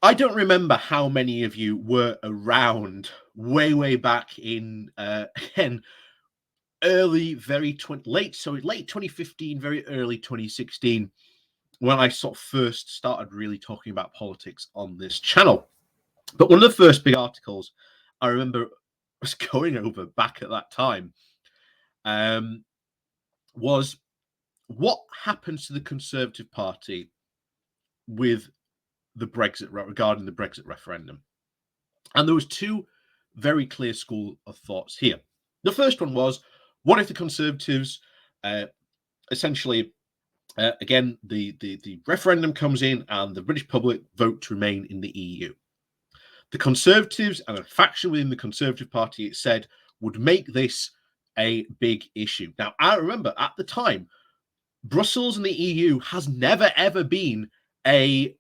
I don't remember how many of you were around way back in again late 2015, very early 2016, when I sort of first started really talking about politics on this channel. But one of the first big articles I remember was going over back at that time was what happens to the Conservative Party with the regarding the Brexit referendum. And there was two very clear school of thoughts here. The first one was, what if the Conservatives essentially, again, the referendum comes in and the British public vote to remain in the EU? The Conservatives and a faction within the Conservative Party, it said, would make this a big issue. Now, I remember at the time, Brussels and the EU has never, ever been a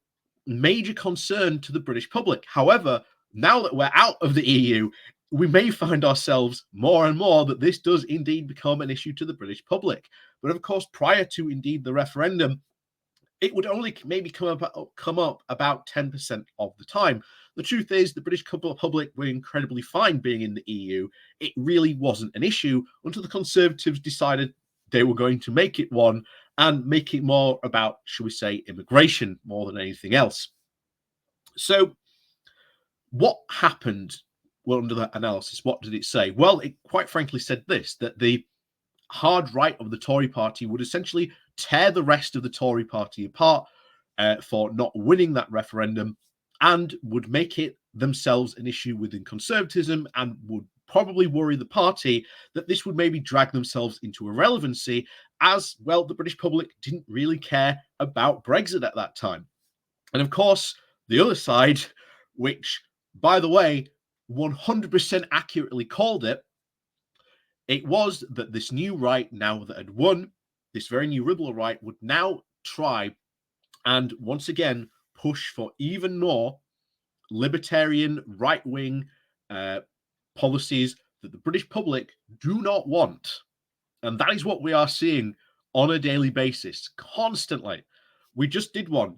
major concern to the British public. However, now that we're out of the EU, we may find ourselves more and more that this does indeed become an issue to the British public. But of course, prior to indeed the referendum, it would only maybe come up about 10% of the time. The truth is, the British public were incredibly fine being in the EU. It really wasn't an issue until the Conservatives decided they were going to make it one and make it more about, shall we say, immigration more than anything else. So what happened under that analysis? What did it say? Well, it quite frankly said this, that the hard right of the Tory party would essentially tear the rest of the Tory party apart for not winning that referendum, and would make it themselves an issue within conservatism, and would probably worry the party that this would maybe drag themselves into irrelevancy, as well the British public didn't really care about Brexit at that time. And of course, the other side, which, by the way, 100% accurately called it, it was that this new right, now that had won, this very new liberal right, would now try and once again push for even more libertarian right-wing policies that the British public do not want. And that is what we are seeing on a daily basis, constantly. We just did one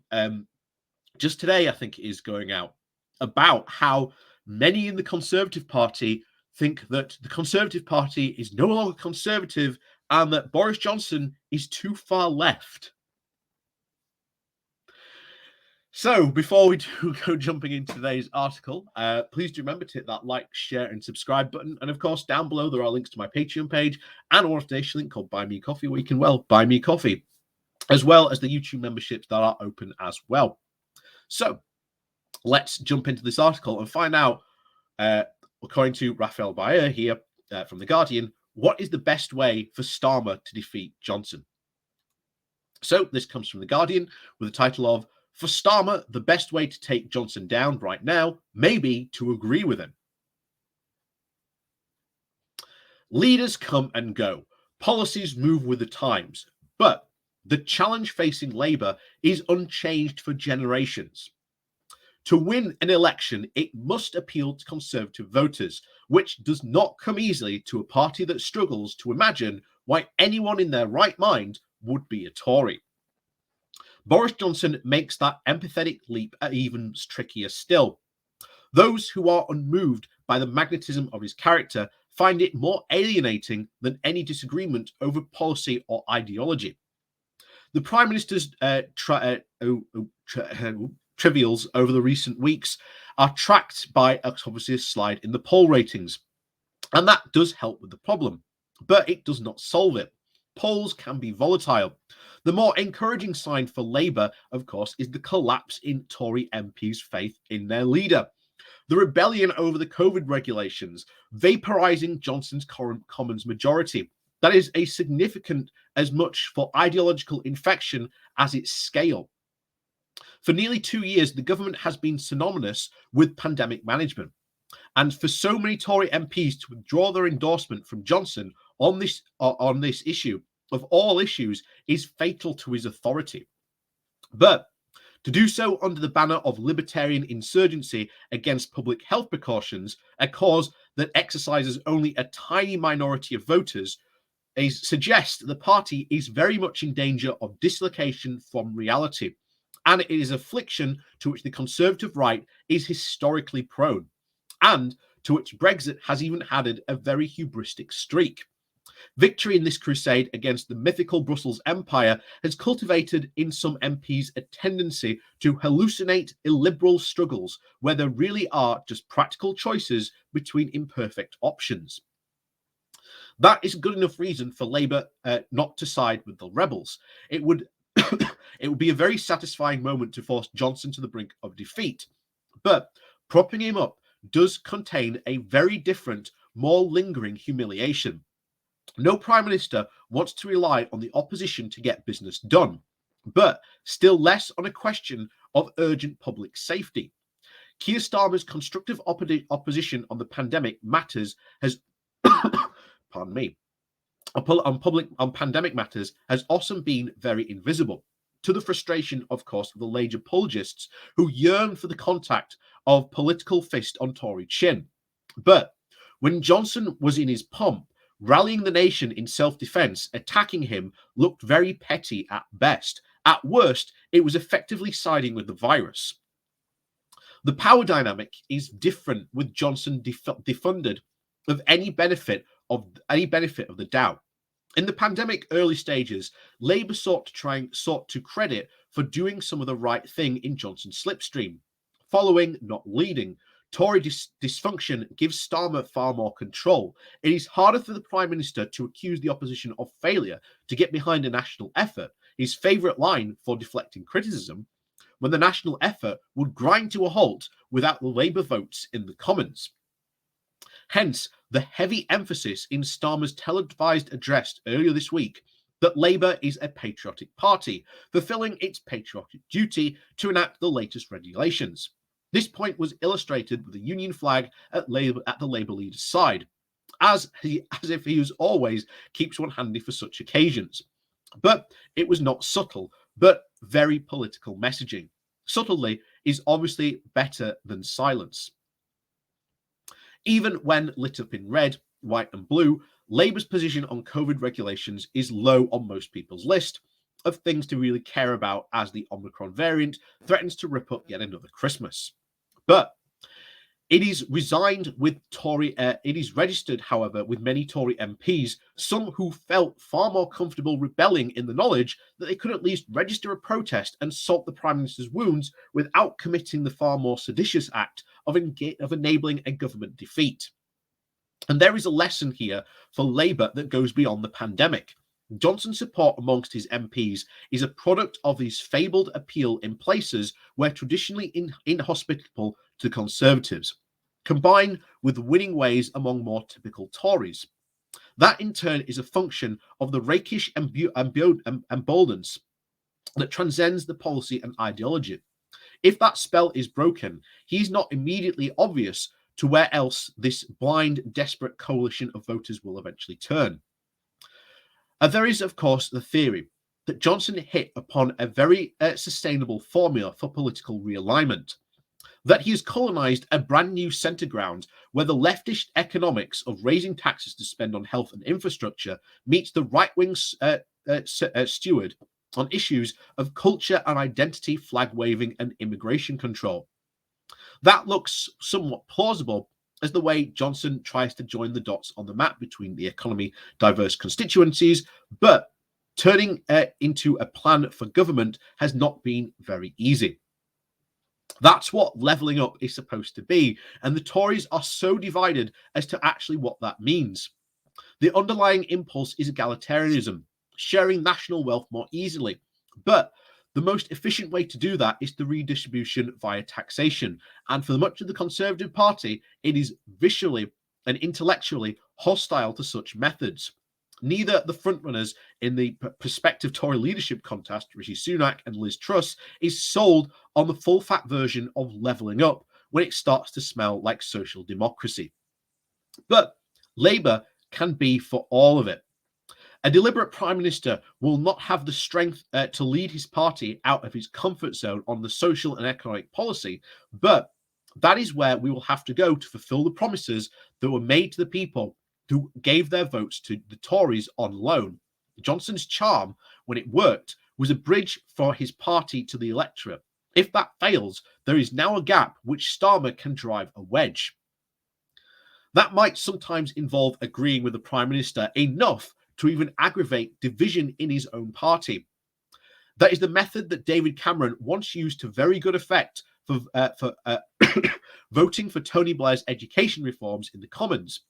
just today, I think it is going out, about how many in the Conservative Party think that the Conservative Party is no longer conservative and that Boris Johnson is too far left. So before we do go jumping into today's article, please do remember to hit that like, share, and subscribe button. And of course, down below, there are links to my Patreon page and a donation link called Buy Me Coffee, where you can, well, buy me coffee, as well as the YouTube memberships that are open as well. So let's jump into this article and find out, according to Raphael Bayer here from The Guardian, what is the best way for Starmer to defeat Johnson? So this comes from The Guardian with the title of, "For Starmer, the best way to take Johnson down right now may be to agree with him. Leaders come and go. Policies move with the times. But the challenge facing Labour is unchanged for generations. To win an election, it must appeal to Conservative voters, which does not come easily to a party that struggles to imagine why anyone in their right mind would be a Tory. Boris Johnson makes that empathetic leap even trickier still. Those who are unmoved by the magnetism of his character find it more alienating than any disagreement over policy or ideology. The Prime Minister's trivials over the recent weeks are tracked by obviously a slide in the poll ratings, and that does help with the problem, but it does not solve it. Polls can be volatile. The more encouraging sign for Labour, of course, is the collapse in Tory MPs' faith in their leader. The rebellion over the COVID regulations, vaporising Johnson's current Commons majority. That is a significant as much for ideological infection as its scale. For nearly 2 years, the government has been synonymous with pandemic management. And for so many Tory MPs to withdraw their endorsement from Johnson on this issue, of all issues, is fatal to his authority. But to do so under the banner of libertarian insurgency against public health precautions, a cause that exercises only a tiny minority of voters, suggests the party is very much in danger of dislocation from reality, and it is an affliction to which the Conservative right is historically prone, and to which Brexit has even added a very hubristic streak. Victory in this crusade against the mythical Brussels Empire has cultivated in some MPs a tendency to hallucinate illiberal struggles where there really are just practical choices between imperfect options. That is good enough reason for Labour not to side with the rebels. It would it would be a very satisfying moment to force Johnson to the brink of defeat. But propping him up does contain a very different, more lingering humiliation. No Prime Minister wants to rely on the opposition to get business done, but still less on a question of urgent public safety. Keir Starmer's constructive opposition on the pandemic matters has, pardon me, on pandemic matters has often been very invisible, to the frustration, of course, of the Labour apologists who yearn for the contact of political fist on Tory chin. But when Johnson was in his pomp, rallying the nation in self-defence, attacking him looked very petty at best. At worst, it was effectively siding with the virus. The power dynamic is different with Johnson defunded of any benefit of the doubt. In the pandemic early stages, Labour sought to credit for doing some of the right thing in Johnson's slipstream. Following, not leading, Tory dysfunction gives Starmer far more control. It is harder for the Prime Minister to accuse the opposition of failure to get behind a national effort, his favourite line for deflecting criticism, when the national effort would grind to a halt without the Labour votes in the Commons. Hence, the heavy emphasis in Starmer's televised address earlier this week that Labour is a patriotic party, fulfilling its patriotic duty to enact the latest regulations. This point was illustrated with the Union flag at the Labour leader's side, as if he was always keeps one handy for such occasions. But it was not subtle, but very political messaging. Subtlety is obviously better than silence. Even when lit up in red, white and blue, Labour's position on COVID regulations is low on most people's list of things to really care about as the Omicron variant threatens to rip up yet another Christmas. But it is resigned with it is registered, however, with many Tory MPs, some who felt far more comfortable rebelling in the knowledge that they could at least register a protest and salt the Prime Minister's wounds without committing the far more seditious act of enabling a government defeat. And there is a lesson here for Labour that goes beyond the pandemic. Johnson's support amongst his MPs is a product of his fabled appeal in places where traditionally inhospitable to Conservatives, combined with winning ways among more typical Tories. That in turn is a function of the rakish emboldenance that transcends the policy and ideology. If that spell is broken, he's not immediately obvious to where else this blind, desperate coalition of voters will eventually turn. And there is, of course, the theory that Johnson hit upon a very sustainable formula for political realignment, that he has colonized a brand new centre ground where the leftist economics of raising taxes to spend on health and infrastructure meets the right-wing steward on issues of culture and identity, flag waving and immigration control. That looks somewhat plausible as the way Johnson tries to join the dots on the map between the economy diverse constituencies, but turning into a plan for government has not been very easy. That's what levelling up is supposed to be, and the Tories are so divided as to actually what that means. The underlying impulse is egalitarianism, sharing national wealth more easily, but the most efficient way to do that is the redistribution via taxation. And for much of the Conservative Party, it is visually and intellectually hostile to such methods. Neither the frontrunners in the prospective Tory leadership contest, Rishi Sunak and Liz Truss, is sold on the full-fat version of levelling up when it starts to smell like social democracy. But Labour can be for all of it. A deliberate Prime Minister will not have the strength to lead his party out of his comfort zone on the social and economic policy, but that is where we will have to go to fulfil the promises that were made to the people who gave their votes to the Tories on loan. Johnson's charm, when it worked, was a bridge for his party to the electorate. If that fails, there is now a gap which Starmer can drive a wedge. That might sometimes involve agreeing with the Prime Minister enough to even aggravate division in his own party. That is the method that David Cameron once used to very good effect for voting for Tony Blair's education reforms in the Commons.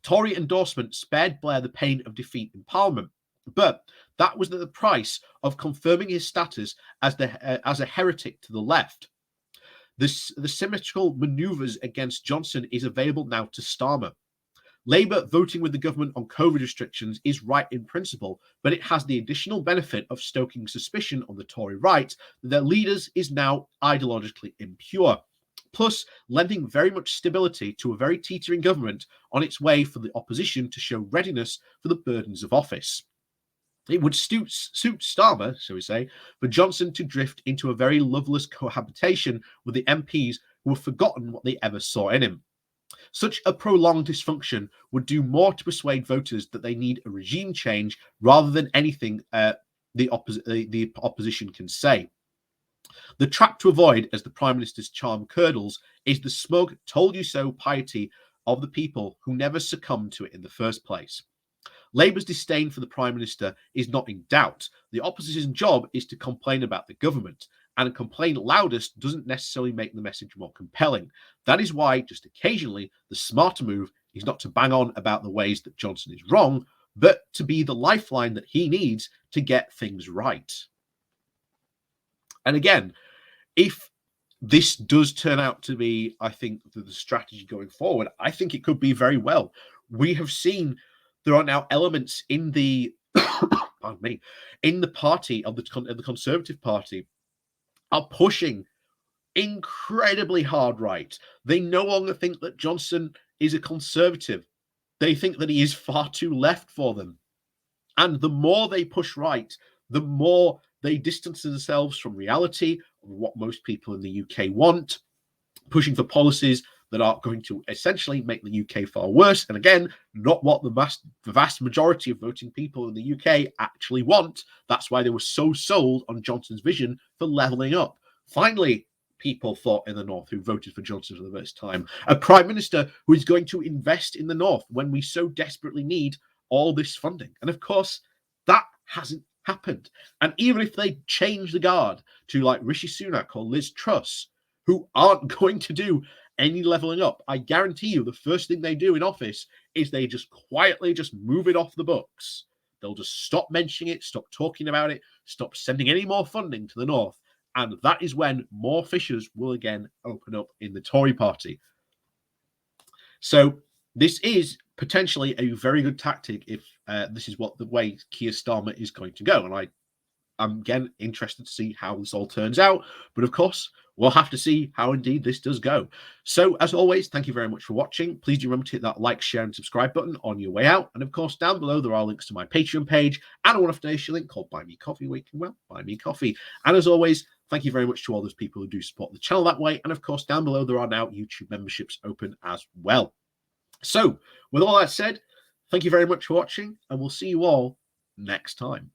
Tory endorsement spared Blair the pain of defeat in Parliament, but that was at the price of confirming his status as a heretic to the left. The symmetrical manoeuvres against Johnson is available now to Starmer. Labour voting with the government on COVID restrictions is right in principle, but it has the additional benefit of stoking suspicion on the Tory right that their leaders is now ideologically impure, plus lending very much stability to a very teetering government on its way for the opposition to show readiness for the burdens of office. It would suit Starmer, shall we say, for Johnson to drift into a very loveless cohabitation with the MPs who have forgotten what they ever saw in him. Such a prolonged dysfunction would do more to persuade voters that they need a regime change rather than anything the opposition can say. The trap to avoid, as the Prime Minister's charm curdles, is the smug told-you-so piety of the people who never succumbed to it in the first place. Labour's disdain for the Prime Minister is not in doubt. The opposition's job is to complain about the government, and complain loudest doesn't necessarily make the message more compelling. That is why, just occasionally, the smarter move is not to bang on about the ways that Johnson is wrong, but to be the lifeline that he needs to get things right. And again, if this does turn out to be, I think, the strategy going forward, I think it could be very well. We have seen there are now elements in the pardon me, in the party of the Conservative Party are pushing incredibly hard right. They no longer think that Johnson is a conservative. They think that he is far too left for them. And the more they push right, the more they distance themselves from reality, what most people in the UK want, pushing for policies that are going to essentially make the UK far worse. And again, not what the vast majority of voting people in the UK actually want. That's why they were so sold on Johnson's vision for levelling up. Finally, people thought in the North who voted for Johnson for the first time, a Prime Minister who is going to invest in the North when we so desperately need all this funding. And of course, that hasn't happened. And even if they change the guard to like Rishi Sunak or Liz Truss, who aren't going to do any levelling up, I guarantee you the first thing they do in office is they just quietly just move it off the books. They'll just stop mentioning it, stop talking about it, stop sending any more funding to the North. And that is when more fissures will again open up in the Tory party. So this is potentially a very good tactic if this is what the way Keir Starmer is going to go. And I'm again interested to see how this all turns out. But of course, we'll have to see how indeed this does go. So as always, thank you very much for watching. Please do remember to hit that like, share, and subscribe button on your way out. And of course, down below, there are links to my Patreon page and a one-off donation link called Buy Me Coffee, where you can, well, buy me coffee. And as always, thank you very much to all those people who do support the channel that way. And of course, down below, there are now YouTube memberships open as well. So with all that said, thank you very much for watching, and we'll see you all next time.